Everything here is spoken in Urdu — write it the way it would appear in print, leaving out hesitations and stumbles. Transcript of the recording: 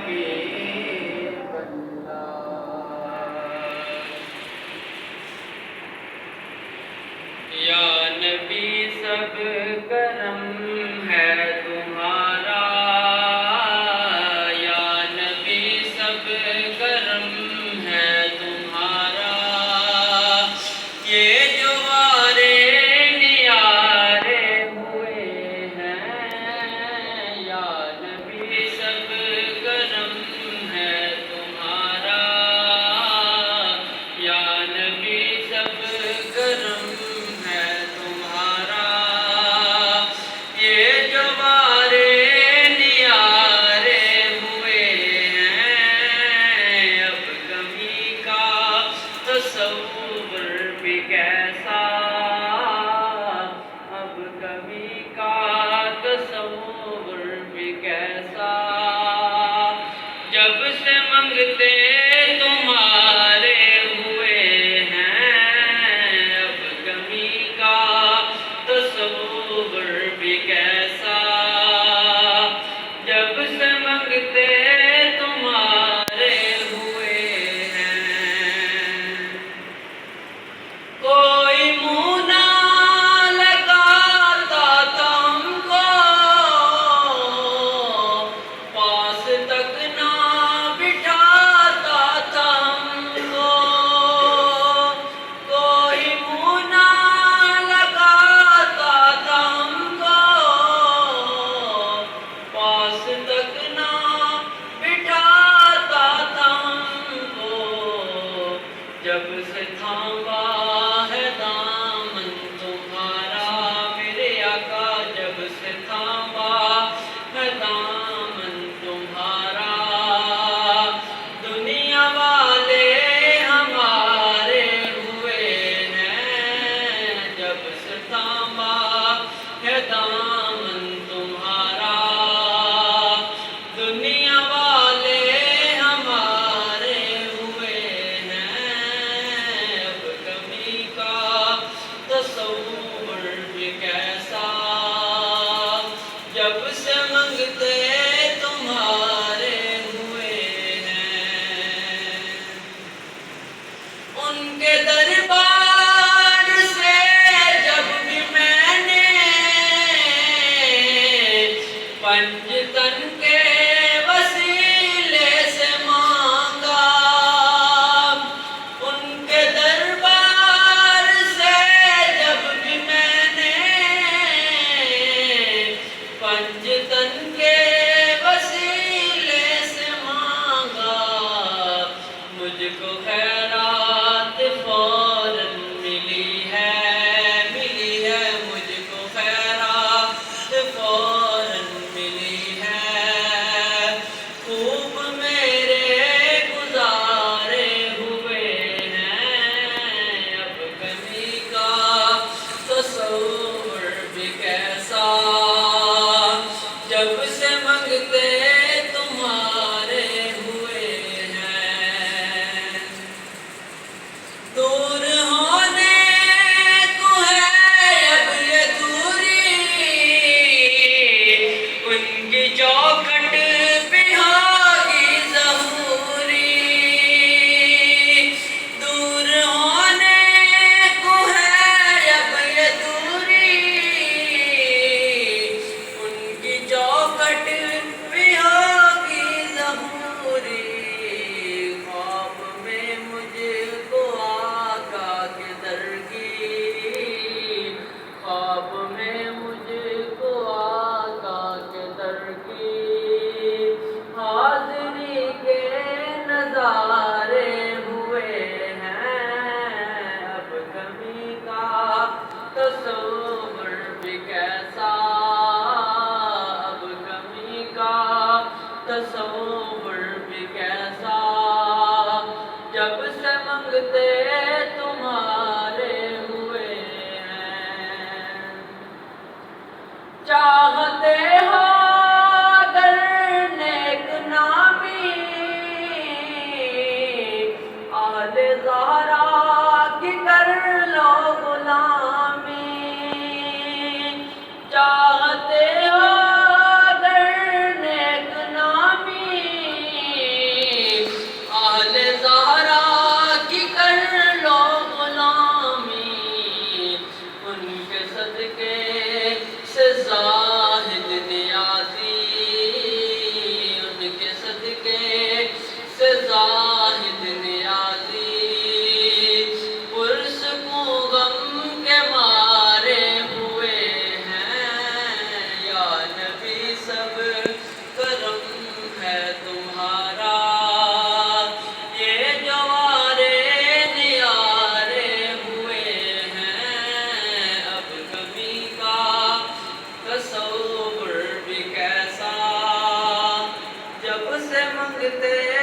حبیب اللہ۔ یا نبی سب کرم ہے تمہارا، یا نبی سب کرم ہے تمہارا، یہ جو وارے نیارے ہوئے ہیں، یا نبی سب کرم ہے تمہارا، یا نبی سب کرم ہے تمہارا، یہ جو وارے نیارے ہوئے ہیں، اب کمی کا تصور بھی کیسا، اب کمی کا تصور بھی کیسا، جب سے منگتے تمہارے ہوئے ہیں، اب کمی کا تصور بھی کیسا، جب سے منگتے تمہارے ہوئے ہیں، کوئی منہ نہ لگاتا تم کو، پاس تک نہ بٹھاتا تم کو، کوئی منہ نہ لگاتا تم کو، پاس تک نہ بٹھاتا تم کو، جب سے تھاما ہے دامن تمہارا میرے آقا، جب سے تھاما ہے دامن تمہارا، دنیا والے ہمارے ہوئے ہیں، جب سے تھاما ہے دامن تمہارا، دنیا والے ہمارے ہوئے ہیں، اب کمی کا تصور بھی کیسا، جب سے منگتے تمہارے ہوئے ہیں، ان کے دربار سے جب بھی میں نے پنجتن کے وسیلے سے مانگا، ان کے دربار سے جب بھی میں نے پنجتن کے وسیلے سے مانگا، مجھ کو خیرات فوراً ملی ہے، مجھ کو خیرات فوراً ملی ہے، خوب میرے گزارے ہوئے ہیں، اب کمی کا تصور بھی کیسا، جب سے منگتے تمہارے ہوئے ہیں، دور ہونے کو ہے اب یہ دوری، ان کی چوکھٹ پہ ہوگی ظہوری، دور ہونے کو ہے اب یہ دوری، ان کی چوکھٹ پہ ہوگی ظہوری، خواب میں مجھ کو آقا کے در کی، خواب میں مجھ کو آقا کے در کی لگتے